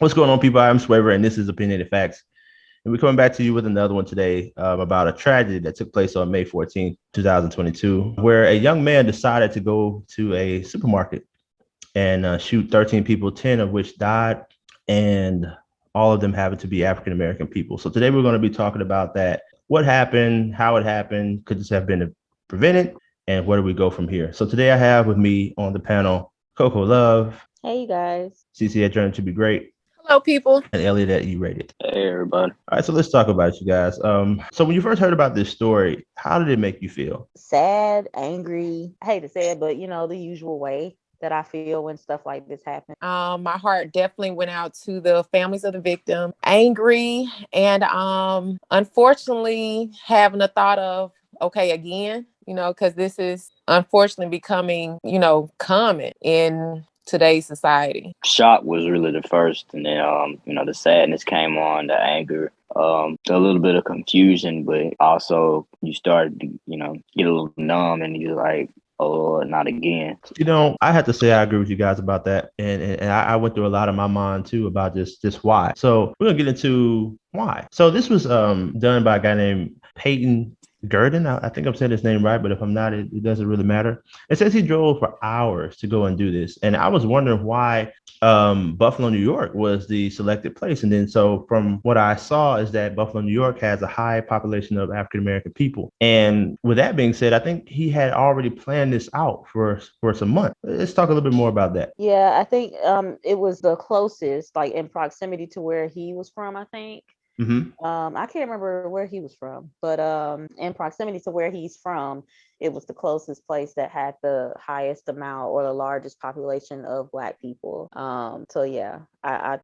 What's going on, people? I'm Swavor, and this is Opinionated Facts. And we're coming back to you with another one today about a tragedy that took place on May 14th, 2022, where a young man decided to go to a supermarket and shoot 13 people, 10 of which died, and all of them happened to be African-American people. So today we're going to be talking about that. What happened? How it happened? Could this have been prevented? And where do we go from here? So today I have with me on the panel Coco Love. Hey, you guys. CC at Journey to Be Great. Hello, people. And Elliot at E-Rated. Hey, everybody. All right, so let's talk about it, you guys. So when you first heard about this story, how did it make you feel? Sad, angry. I hate to say it, but the usual way that I feel when stuff like this happens. My heart definitely went out to the families of the victim. Angry and unfortunately having the thought of, okay, again, because this is unfortunately becoming, common in today's society. Shock was really the first, and then the sadness came on, the anger, a little bit of confusion, but also you started to get a little numb, and you're like, oh, not again. I have to say I agree with you guys about that, and I went through a lot of my mind too about just why. So we're gonna get into why. So this was done by a guy named Peyton Gurdon. I think I'm saying his name right, but if I'm not, it doesn't really matter. It says he drove for hours to go and do this. And I was wondering why Buffalo, New York was the selected place. And then so from what I saw is that Buffalo, New York has a high population of African-American people. And with that being said, I think he had already planned this out for some months. Let's talk a little bit more about that. Yeah, I think it was the closest, like in proximity to where he was from, I think. Mm-hmm. I can't remember where he was from, but in proximity to where he's from, it was the closest place that had the highest amount or the largest population of Black people. So yeah,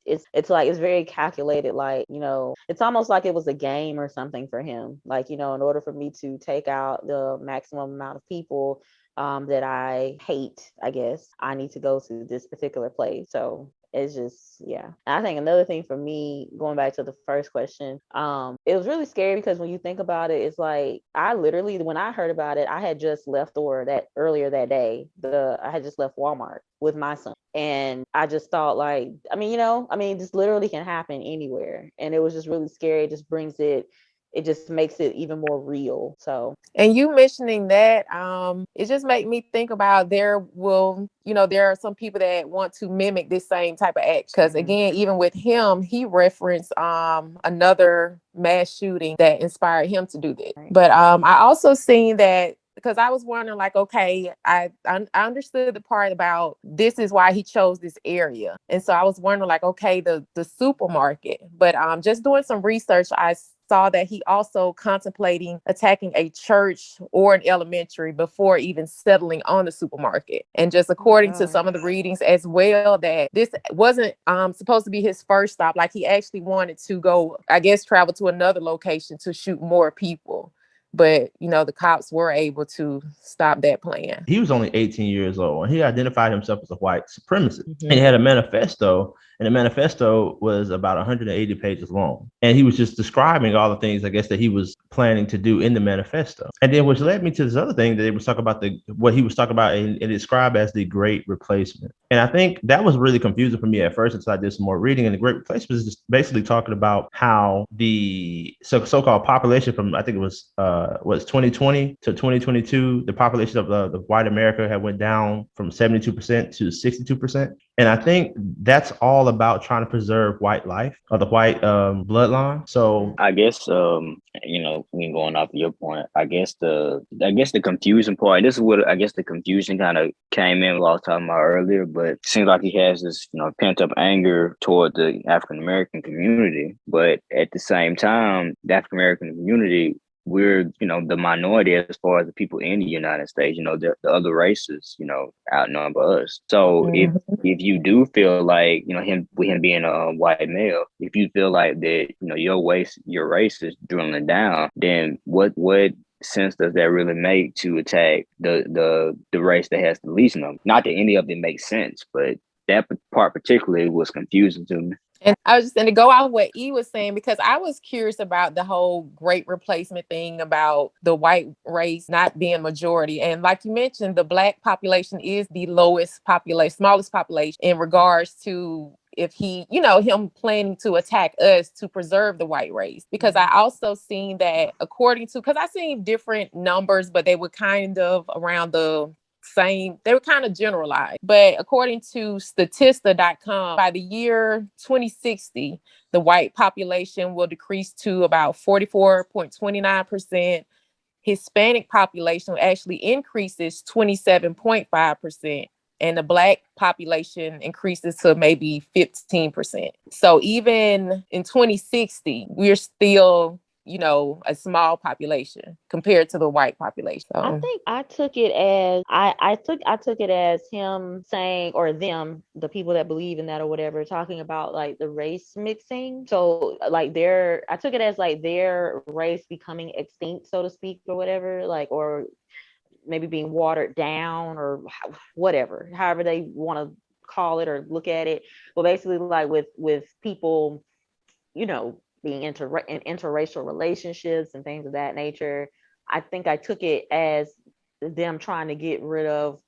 it's like it's very calculated. Like it's almost like it was a game or something for him. Like in order for me to take out the maximum amount of people that I hate, I guess I need to go to this particular place. So it's just, yeah. I think another thing for me, going back to the first question, it was really scary because when you think about it, it's like I literally, when I heard about it, I had just left earlier that day. I had just left Walmart with my son. And I just thought like, this literally can happen anywhere. And it was just really scary. It just makes it even more real. So, and you mentioning that, it just made me think about there are some people that want to mimic this same type of act. Because again, even with him, he referenced another mass shooting that inspired him to do this. Right. But I also seen that, because I was wondering, like, okay, I understood the part about this is why he chose this area. And so I was wondering, like, okay, the supermarket. But just doing some research, I saw that he also contemplating attacking a church or an elementary before even settling on the supermarket. And just according to some of the readings as well, that this wasn't supposed to be his first stop. Like he actually wanted to go, I guess, travel to another location to shoot more people. But, the cops were able to stop that plan. He was only 18 years old, and he identified himself as a white supremacist. Mm-hmm. And he had a manifesto, and the manifesto was about 180 pages long. And he was just describing all the things, I guess, that he was planning to do in the manifesto. And then which led me to this other thing that they was talking about, what he was talking about and described as the Great Replacement. And I think that was really confusing for me at first until I did some more reading. And the Great Replacement is just basically talking about how the so-called population from, I think it was 2020 to 2022, the population of the white America had went down from 72% to 62%. And I think that's all about trying to preserve white life or the white bloodline. So I guess me going off your point, I guess the confusing part. This is what I guess the confusion kind of came in what I was talking about earlier. But it seems like he has this pent up anger toward the African American community, but at the same time, the African American community, we're, the minority as far as the people in the United States, the other races, outnumber us. So if you do feel like, him being a white male, if you feel like that, your race is dwindling down, then what sense does that really make to attack the race that has the least number? Not that any of it makes sense, but that part particularly was confusing to me. And I was just going to go off what E was saying, because I was curious about the whole Great Replacement thing about the white race not being majority. And like you mentioned, the Black population is the smallest population in regards to if he, him planning to attack us to preserve the white race. Because I also seen that because I seen different numbers, but they were kind of around the same. They were kind of generalized. But according to Statista.com, by the year 2060, the white population will decrease to about 44.29%. Hispanic population actually increases 27.5%. And the Black population increases to maybe 15%. So even in 2060, we're still, a small population compared to the white population. So, I think I took it as I took it as him saying, or them, the people that believe in that or whatever, talking about like the race mixing. So like I took it as like their race becoming extinct, so to speak, or whatever, like, or maybe being watered down or whatever, however they want to call it or look at it. But basically, like with people, being in interracial relationships and things of that nature, I think I took it as them trying to get rid of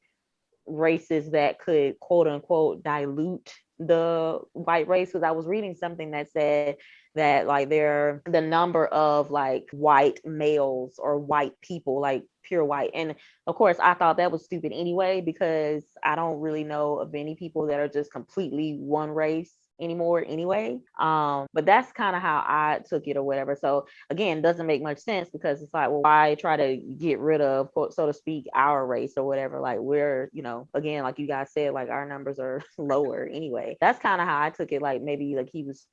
races that could, quote unquote, dilute the white race. Because I was reading something that said that like the number of like white males or white people, like pure white, and of course I thought that was stupid anyway, because I don't really know of any people that are just completely one race anymore anyway. But that's kind of how I took it or whatever. So again, doesn't make much sense, because it's like, well, why try to get rid of, quote, so to speak, our race or whatever? Like, we're, again, like you guys said, like our numbers are lower anyway. That's kind of how I took it. Like maybe like he was,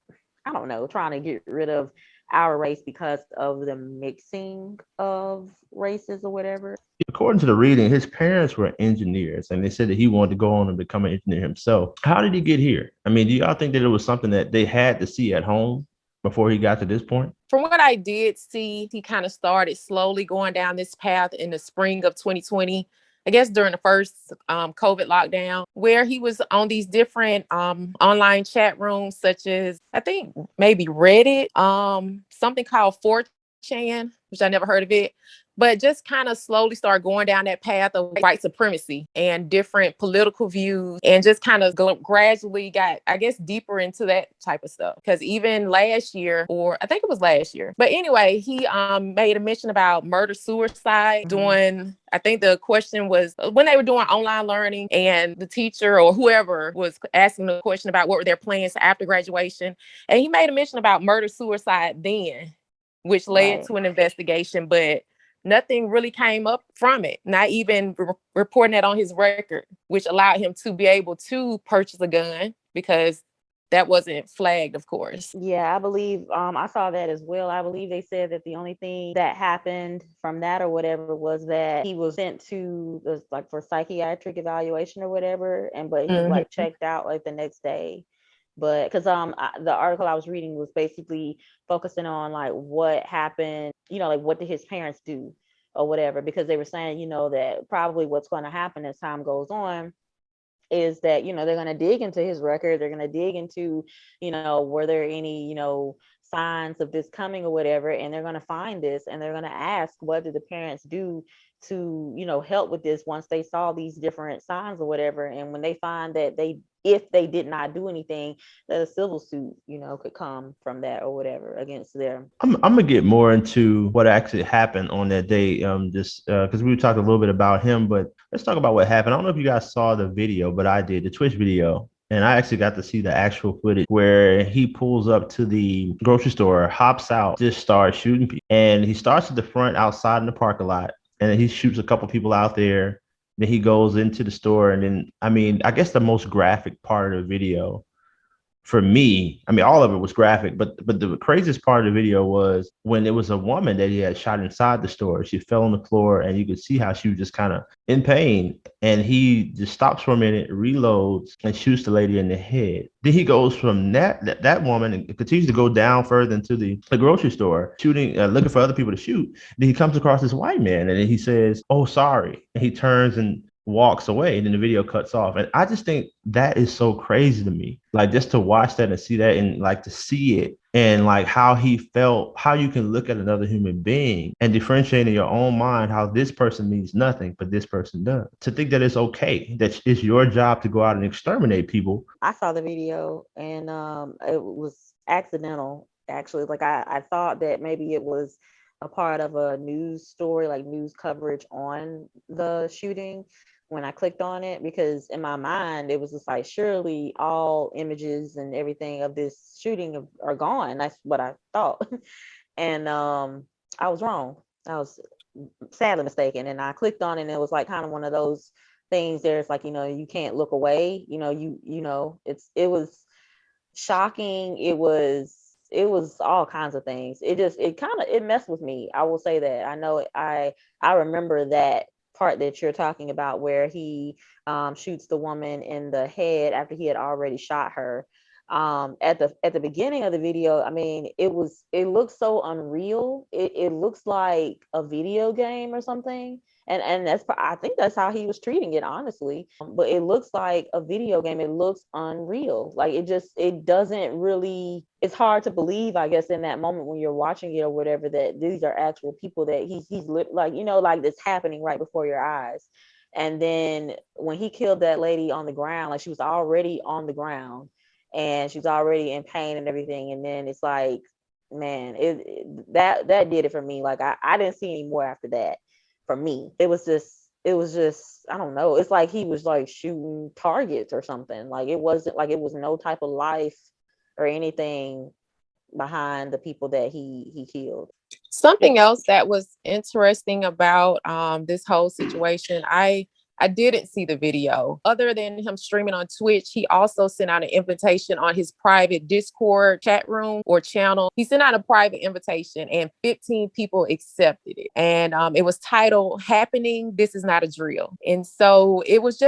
I don't know, trying to get rid of our race because of the mixing of races or whatever. According to the reading, his parents were engineers, and they said that he wanted to go on and become an engineer himself. How did he get here? I mean, do y'all think that it was something that they had to see at home before he got to this point? From what I did see, he kind of started slowly going down this path in the spring of 2020. I guess during the first COVID lockdown, where he was on these different online chat rooms, such as, I think maybe Reddit, something called 4chan, which I never heard of it, but just kind of slowly start going down that path of white supremacy and different political views, and just kind of gradually got, I guess, deeper into that type of stuff. Because even last year, or I think it was last year, but anyway, he made a mention about murder-suicide doing, I think the question was when they were doing online learning, and the teacher or whoever was asking the question about what were their plans after graduation. And he made a mention about murder-suicide then, which led to an investigation, but nothing really came up from it, not even reporting that on his record, which allowed him to be able to purchase a gun, because that wasn't flagged, of course. Yeah, I believe I saw that as well. I believe they said that the only thing that happened from that or whatever was that he was sent to like for psychiatric evaluation or whatever, but he like checked out like the next day. But because the article I was reading was basically focusing on like what happened, like what did his parents do or whatever, because they were saying, that probably what's going to happen as time goes on is that, they're going to dig into his record. They're going to dig into, were there any, signs of this coming or whatever, and they're going to find this, and they're going to ask, what did the parents do to, help with this once they saw these different signs or whatever. And when they find that if they did not do anything, that a civil suit, could come from that or whatever against them. I'm gonna get more into what actually happened on that day, just because we talked a little bit about him, but let's talk about what happened. I don't know if you guys saw the video, but I did, the Twitch video. And I actually got to see the actual footage where he pulls up to the grocery store, hops out, just starts shooting people. And he starts at the front outside in the parking lot, and then he shoots a couple people out there. Then he goes into the store, and then, I guess the most graphic part of the video for me, all of it was graphic, but the craziest part of the video was when it was a woman that he had shot inside the store. She fell on the floor, and you could see how she was just kind of in pain. And he just stops for a minute, reloads, and shoots the lady in the head. Then he goes from that woman and continues to go down further into the grocery store, shooting, looking for other people to shoot. Then he comes across this white man, and then he says, "Oh, sorry." And he turns and walks away, and then the video cuts off. And I just think that is so crazy to me. Like, just to watch that and see that, and like to see it, and like how he felt, how you can look at another human being and differentiate in your own mind how this person means nothing, but this person does. To think that it's okay, that it's your job to go out and exterminate people. I saw the video, and it was accidental, actually. Like, I thought that maybe it was a part of a news story, like news coverage on the shooting, when I clicked on it, because in my mind it was just like, surely all images and everything of this shooting are gone. That's what I thought. And I was wrong. I was sadly mistaken, and I clicked on it, and it was like kind of one of those things there. It's like, you can't look away. It was shocking. It was all kinds of things. It messed with me. I will say that. I know I remember that part that you're talking about, where he shoots the woman in the head after he had already shot her. At the beginning of the video, I mean, it looks so unreal. It looks like a video game or something. And I think that's how he was treating it, honestly. But it looks like a video game. It looks unreal. Like, it doesn't really, it's hard to believe, I guess, in that moment when you're watching it or whatever, that these are actual people that he's like, like it's happening right before your eyes. And then when he killed that lady on the ground, like, she was already on the ground and she's already in pain and everything. And then it's like, man, that did it for me. Like, I didn't see any more after that. For me, it was just, I don't know. It's like he was like shooting targets or something. Like, it wasn't like, it was no type of life or anything behind the people that he killed. Something else that was interesting about this whole situation, I didn't see the video. Other than him streaming on Twitch, he also sent out an invitation on his private Discord chat room or channel. He sent out a private invitation and 15 people accepted it. And it was titled "Happening, This Is Not a Drill." And so it was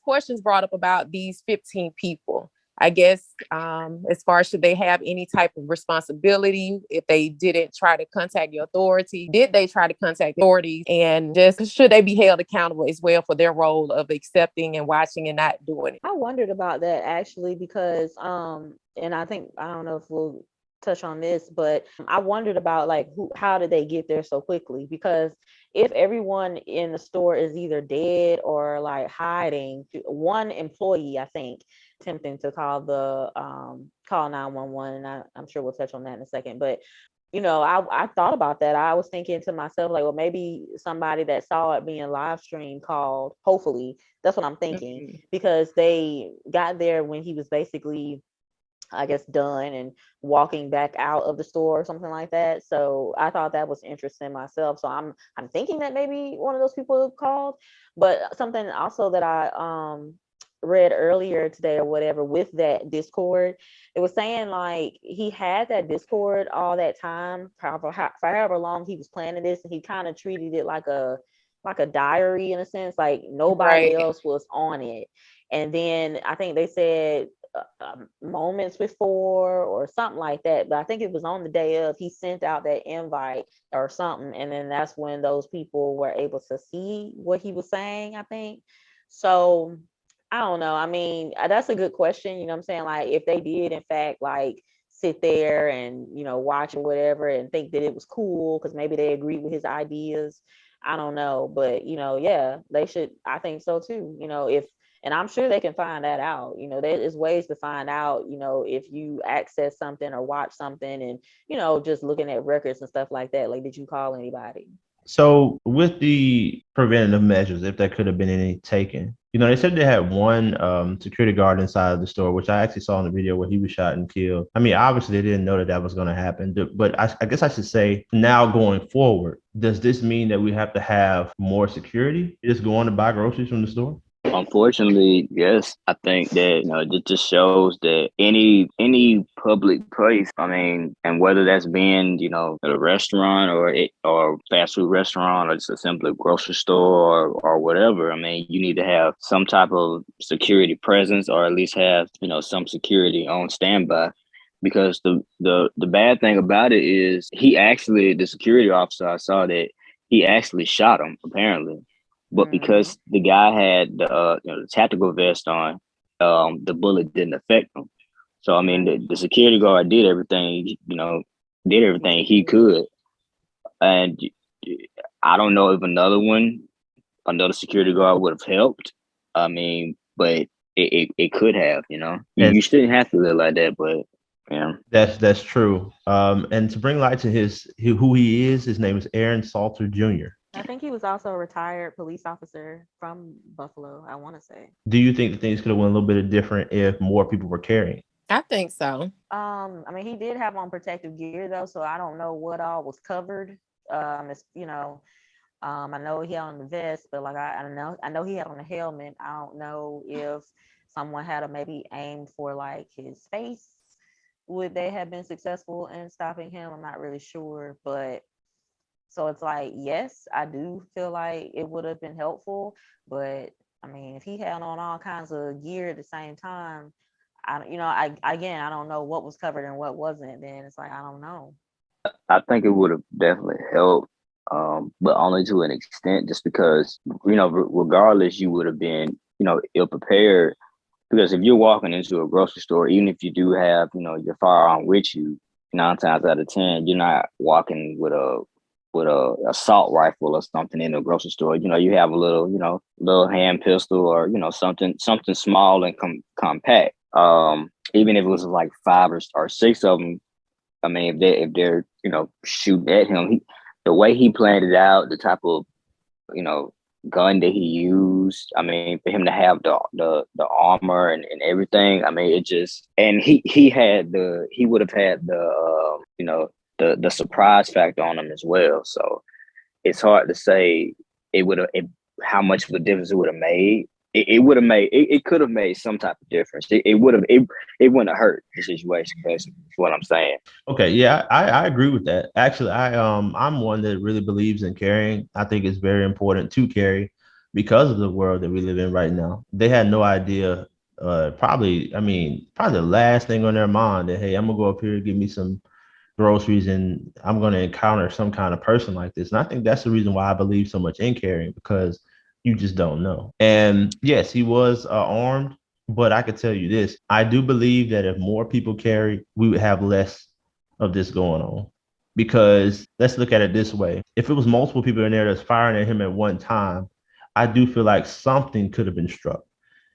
questions brought up about these 15 people. I guess, as far as, should they have any type of responsibility if they didn't try to contact the authority? Did they try to contact the authorities? And just, should they be held accountable as well for their role of accepting and watching and not doing it? I wondered about that, actually, because and I don't know if we'll touch on this, but I wondered about, like, how did they get there so quickly? Because if everyone in the store is either dead or like hiding, one employee, I think, attempting to call 911, and I'm sure we'll touch on that in a second. But I thought about that. I was thinking to myself, like, well, maybe somebody that saw it being live streamed called. Hopefully, that's what I'm thinking, because they got there when he was basically, I guess, done and walking back out of the store or something like that. So I thought that was interesting myself. So I'm thinking that maybe one of those people called. But something also that I read earlier today or whatever with that Discord, it was saying, like, he had that Discord all that time, for however long he was planning this, and he kind of treated it like a diary, in a sense, like nobody else was on it. And then I think they said moments before or something like that, but I think it was on the day of, he sent out that invite or something, and then that's when those people were able to see what he was saying, I think. So I don't know. I mean, that's a good question. You know what I'm saying? Like, if they did, in fact, like, sit there and, watch or whatever and think that it was cool because maybe they agreed with his ideas. I don't know. But, yeah, they should. I think so, too. And I'm sure they can find that out. There is ways to find out, if you access something or watch something and, just looking at records and stuff like that. Like, did you call anybody? So with the preventative measures, if there could have been any taken, they said they had one security guard inside of the store, which I actually saw in the video where he was shot and killed. I mean, obviously they didn't know that was going to happen, but I guess I should say, now going forward, does this mean that we have to have more security just going to buy groceries from the store? Unfortunately, yes. I think that it just shows that any public place, I mean, and whether that's being at a restaurant or fast food restaurant or just a simple grocery store or whatever, I mean, you need to have some type of security presence, or at least have some security on standby. Because the bad thing about it is, the security officer, I saw that he actually shot him, apparently. but because the guy had the tactical vest on, the bullet didn't affect him. So I mean, the security guard did everything, he could, and I don't know if another security guard would have helped. I mean, but it could have, you shouldn't have to live like that, but yeah, that's true. And to bring light to who he is, his name is Aaron Salter Jr. I think he was also a retired police officer from Buffalo, I want to say. Do you think that things could have went a little bit different if more people were carrying? I think so. I mean, he did have on protective gear though, so I don't know what all was covered. It's, I know he had on the vest, but like I know he had on a helmet. I don't know if someone had maybe aimed for like his face. Would they have been successful in stopping him? I'm not really sure, but so it's like, yes, I do feel like it would have been helpful, but I mean, if he had on all kinds of gear at the same time, I don't know what was covered and what wasn't. Then it's like, I don't know. I think it would have definitely helped, but only to an extent, just because, regardless, you would have been, ill prepared. Because if you're walking into a grocery store, even if you do have, your firearm with you, 9 times out of 10, you're not walking with a assault rifle or something in a grocery store. You have a little hand pistol or, something small and compact. Even if it was like 5 or 6 of them, I mean, if they're shooting at him, the way he planned it out, the type of gun that he used, I mean, for him to have the armor and everything, I mean, it just, and he would have had the surprise factor on him as well. So it's hard to say how much of a difference it would have made. It could have made some type of difference. It wouldn't have hurt the situation. That's what I'm saying. Okay, yeah, I agree with that. Actually, I'm one that really believes in carrying. I think it's very important to carry because of the world that we live in right now. They had no idea. Probably the last thing on their mind that, hey, I'm gonna go up here and get me some groceries and I'm gonna encounter some kind of person like this. And I think that's the reason why I believe so much in carrying, because you just don't know. And yes, he was armed, but I could tell you this. I do believe that if more people carry, we would have less of this going on. Because let's look at it this way. If it was multiple people in there that's firing at him at one time, I do feel like something could have been struck.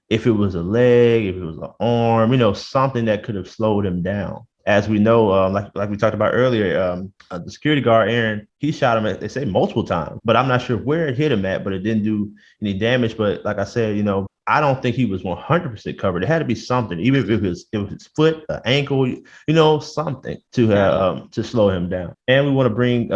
If it was a leg, if it was an arm, something that could have slowed him down. As we know, like we talked about earlier, the security guard, Aaron, he shot him they say multiple times, but I'm not sure where it hit him at, but it didn't do any damage. But like I said, I don't think he was 100% covered. It had to be something, even if it was his foot, ankle, something to slow him down. And we want to bring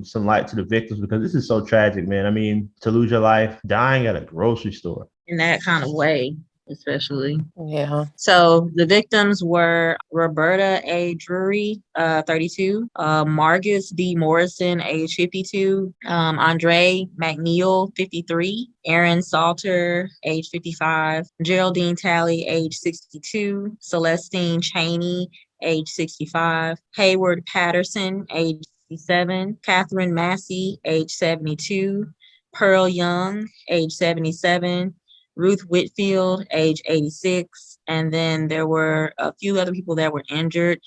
some light to the victims, because this is so tragic, man. I mean, to lose your life dying at a grocery store in that kind of way. Especially. Yeah. So the victims were Roberta A. Drury, 32, Marcus D. Morrison, age 52, Andre McNeil, 53, Aaron Salter, age 55, Geraldine Talley, age 62, Celestine Cheney, age 65, Hayward Patterson, age 67, Catherine Massey, age 72, Pearl Young, age 77, Ruth Whitfield, age 86. And then there were a few other people that were injured.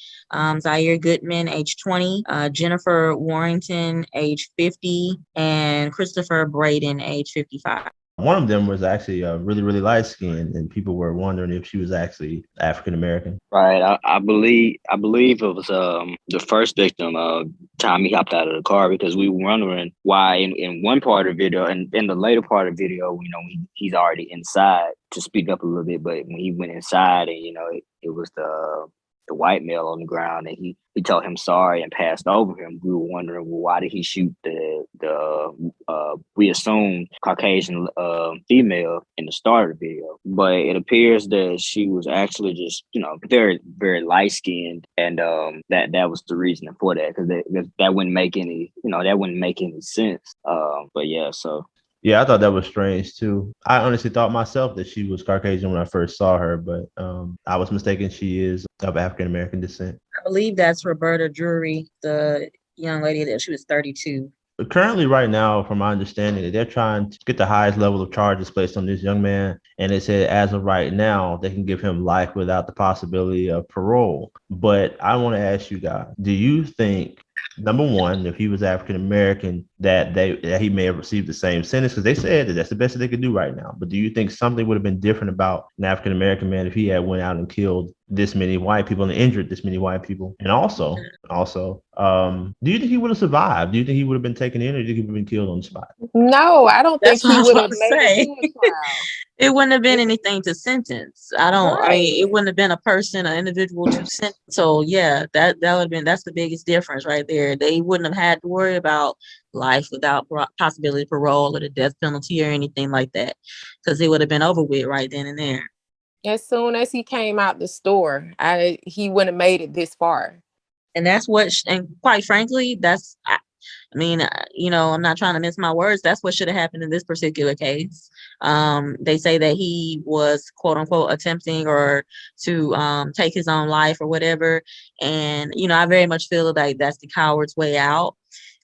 Zaire Goodman, age 20. Jennifer Warrington, age 50. And Christopher Braden, age 55. One of them was actually really, really light skinned, and people were wondering if she was actually African American. Right. I believe it was the first victim. Time he hopped out of the car, because we were wondering why in one part of the video and in the later part of the video, he's already inside, to speak up a little bit. But when he went inside, and it was the white male on the ground, and he told him sorry and passed over him. We were wondering, well, why did he shoot the we assumed Caucasian female in the start of the video? But it appears that she was actually just very, very light skinned, and that was the reason for that, because that wouldn't make any sense. But yeah, so. Yeah, I thought that was strange too. I honestly thought myself that she was Caucasian when I first saw her, but I was mistaken. She is of African American descent. I believe that's Roberta Drury, the young lady that she was 32. currently right now, from my understanding, they're trying to get the highest level of charges placed on this young man. And they said as of right now, they can give him life without the possibility of parole. But I want to ask you guys, do you think, number one, if he was African American, that he may have received the same sentence? Because they said that that's the best that they could do right now. But do you think something would have been different about an African American man if he had went out and killed this many white people and injured this many white people? And also, do you think he would have survived? Do you think he would have been taken in, or do you think he would have been killed on the spot? No, I don't think That's what he I was would about have to made say. it to a trial. It wouldn't have been anything to sentence. I mean, Right. it wouldn't have been a person, an individual to sentence. So yeah, that would have been, that's the biggest difference right there. They wouldn't have had to worry about life without possibility of parole or the death penalty or anything like that, because it would have been over with right then and there. As soon as he came out the store, he wouldn't have made it this far. And that's what, and quite frankly, I mean, I'm not trying to mince my words. That's what should have happened in this particular case. They say that he was, quote unquote, attempting or to take his own life or whatever. And, I very much feel like that's the coward's way out.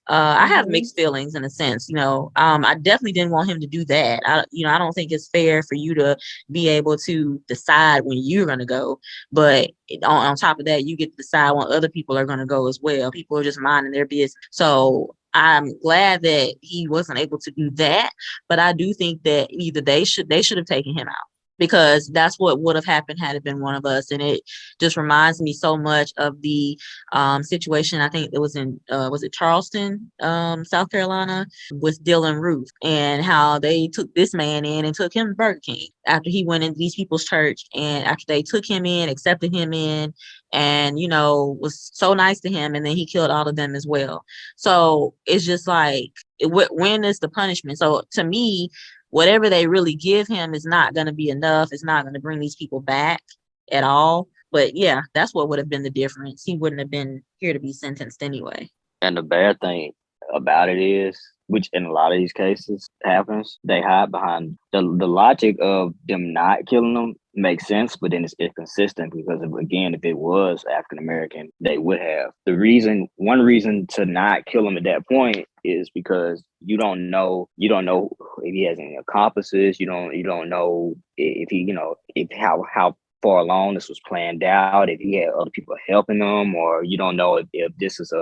I have mixed feelings in a sense. I definitely didn't want him to do that. I don't think it's fair for you to be able to decide when you're going to go. But on top of that, you get to decide when other people are going to go as well. People are just minding their business. So I'm glad that he wasn't able to do that. But I do think that either they should have taken him out, because that's what would have happened had it been one of us. And it just reminds me so much of the situation. I think it was in, was it Charleston, South Carolina, with Dylan Roof, and how they took this man in and took him to Burger King after he went into these people's church. And after they took him in, accepted him in, and, was so nice to him, and then he killed all of them as well. So it's just like, when is the punishment? So to me, whatever they really give him is not going to be enough. It's not going to bring these people back at all. But yeah, that's what would have been the difference. He wouldn't have been here to be sentenced anyway. And the bad thing about it is, which in a lot of these cases happens, they hide behind the logic of them not killing them makes sense, but then it's inconsistent, because if it was African American, they would have. One reason to not kill him at that point is because you don't know if he has any accomplices. You don't know if he, if how far along this was planned out, if he had other people helping him, or you don't know if this is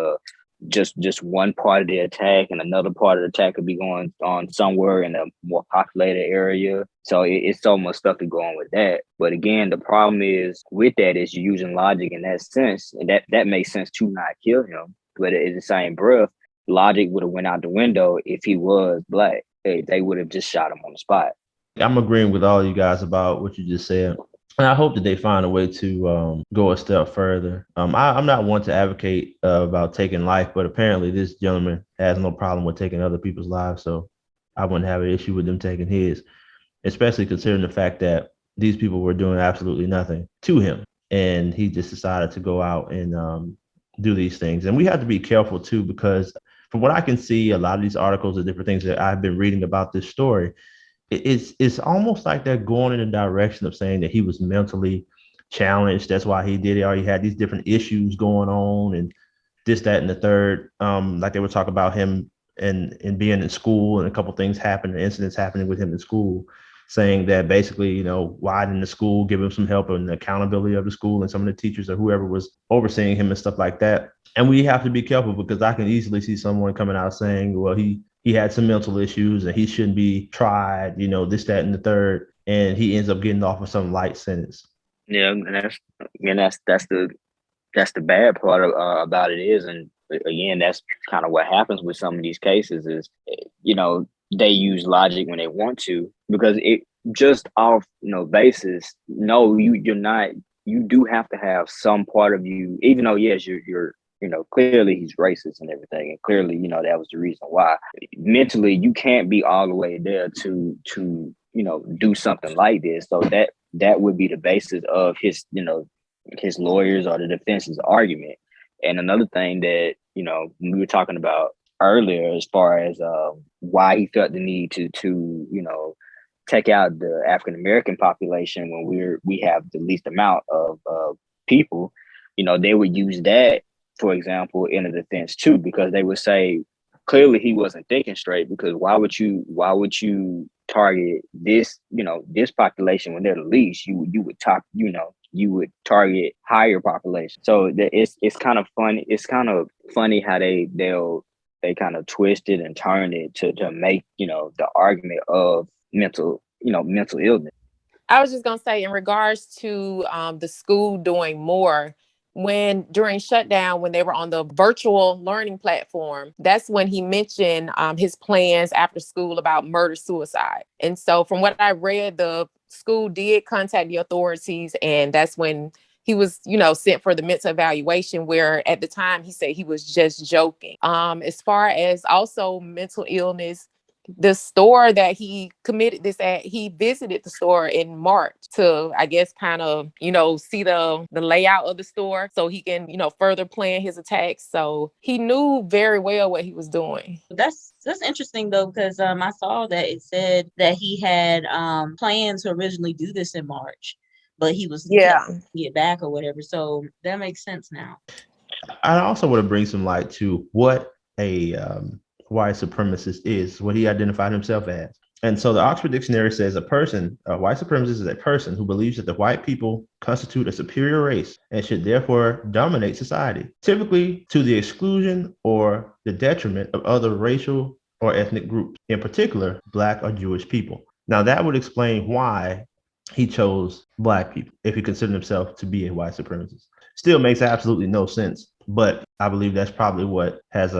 just one part of the attack, and another part of the attack could be going on somewhere in a more populated area. So it's so much stuff to go on with that. But again, the problem is with that is you're using logic in that sense, and that makes sense to not kill him. But in the same breath, logic would have went out the window if he was black. They would have just shot him on the spot. I'm agreeing with all you guys about what you just said. And I hope that they find a way to go a step further. I'm not one to advocate about taking life, but apparently this gentleman has no problem with taking other people's lives. So I wouldn't have an issue with them taking his, especially considering the fact that these people were doing absolutely nothing to him. And he just decided to go out and do these things. And we have to be careful, too, because from what I can see, a lot of these articles and different things that I've been reading about this story, it's almost like they're going in the direction of saying that he was mentally challenged. That's why he did it, or he had these different issues going on and this, that, and the third. Like they were talking about him and being in school, and a couple things happened, incidents happening with him in school, saying that basically, why didn't the school give him some help and the accountability of the school and some of the teachers or whoever was overseeing him and stuff like that. And we have to be careful, because I can easily see someone coming out saying, well, he had some mental issues and he shouldn't be tried, this, that, and the third, and he ends up getting off of some light sentence. Yeah, and that's the bad part about it is, and again, that's kind of what happens with some of these cases is, they use logic when they want to, because it just off basis. No, you're not. You do have to have some part of you, even though yes, you're clearly he's racist and everything, and clearly that was the reason why. Mentally, you can't be all the way there to do something like this. So that would be the basis of his his lawyers or the defense's argument. And another thing that we were talking about earlier, as far as why he felt the need to take out the African American population when we have the least amount of people, they would use that, for example, in a defense too, because they would say, clearly he wasn't thinking straight, because why would you target this, this population when they're the least? You would target higher population. So it's kind of funny. It's kind of funny how they kind of twist it and turn it to make, the argument of mental illness. I was just going to say, in regards to the school doing more, during shutdown, when they were on the virtual learning platform, that's when he mentioned his plans after school about murder suicide. And so from what I read, the school did contact the authorities, and that's when he was, sent for the mental evaluation, where at the time he said he was just joking. As far as also mental illness, the store that he committed this at, he visited the store in March to, I guess, kind of, see the layout of the store so he can, further plan his attacks. So he knew very well what he was doing. That's interesting though, because I saw that it said that he had planned to originally do this in March, but he was get back or whatever. So that makes sense now. I also want to bring some light to what a white supremacist is, what he identified himself as. And so the Oxford Dictionary says a white supremacist is a person who believes that the white people constitute a superior race and should therefore dominate society, typically to the exclusion or the detriment of other racial or ethnic groups, in particular, Black or Jewish people. Now that would explain why he chose Black people if he considered himself to be a white supremacist. Still makes absolutely no sense, but I believe that's probably what has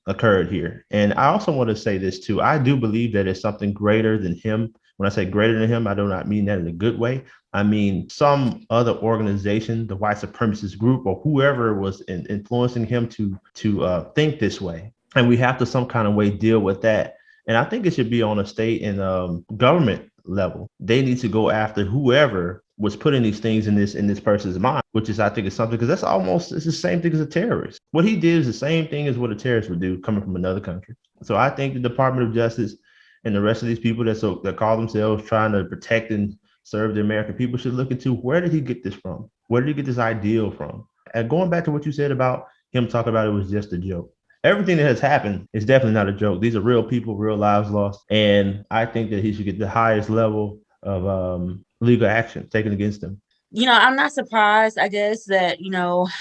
occurred here. And I also want to say this too. I do believe that it's something greater than him. When I say greater than him, I do not mean that in a good way. I mean some other organization, the white supremacist group, or whoever was influencing him to think this way. And we have to some kind of way deal with that. And I think it should be on a state and government level. They need to go after whoever was putting these things in this person's mind, which is, I think, is something, because it's the same thing as a terrorist. What he did is the same thing as what a terrorist would do coming from another country. So I think the Department of Justice and the rest of these people that call themselves trying to protect and serve the American people should look into, where did he get this from? Where did he get this ideal from? And going back to what you said about him talking about it was just a joke. Everything that has happened is definitely not a joke. These are real people, real lives lost. And I think that he should get the highest level of legal action taken against him. I'm not surprised, I guess, that,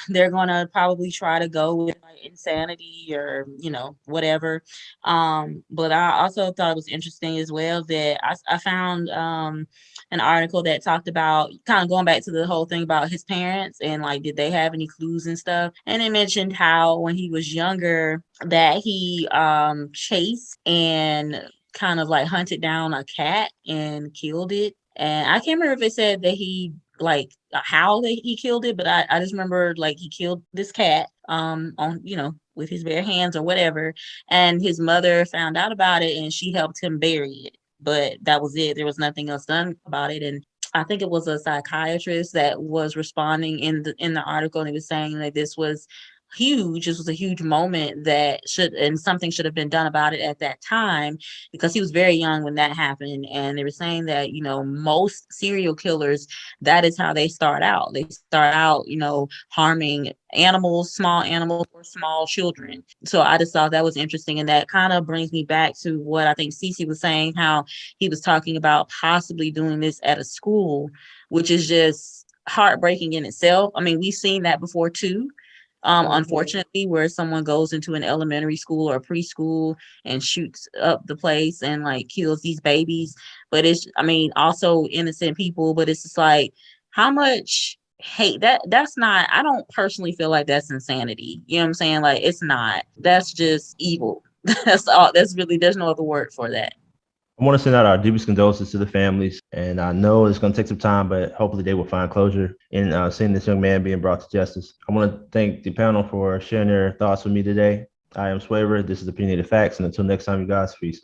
they're going to probably try to go with like insanity or, whatever. But I also thought it was interesting as well that I found an article that talked about kind of going back to the whole thing about his parents and like, did they have any clues and stuff? And it mentioned how when he was younger that he chased and kind of like hunted down a cat and killed it. And I can't remember if it said that he like how he killed it, but I just remember like he killed this cat on with his bare hands or whatever, and his mother found out about it and she helped him bury it, but that was it. There was nothing else done about it. And I think it was a psychiatrist that was responding in the article, and he was saying that this was huge. This was a huge moment that something should have been done about it at that time, because he was very young when that happened. And they were saying that, most serial killers, that is how they start out. They start out, harming small animals or small children. So I just thought that was interesting. And that kind of brings me back to what I think Cece was saying, how he was talking about possibly doing this at a school, which is just heartbreaking in itself. I mean, we've seen that before too. Unfortunately, where someone goes into an elementary school or preschool and shoots up the place and like kills these babies. But also innocent people, but it's just like, how much hate that's not, I don't personally feel like that's insanity. You know what I'm saying? Like, it's not, that's just evil. That's all. There's no other word for that. I want to send out our deepest condolences to the families, and I know it's going to take some time, but hopefully they will find closure in seeing this young man being brought to justice. I want to thank the panel for sharing their thoughts with me today. I am Swavor. This is Opinionated Facts, and until next time, you guys, peace.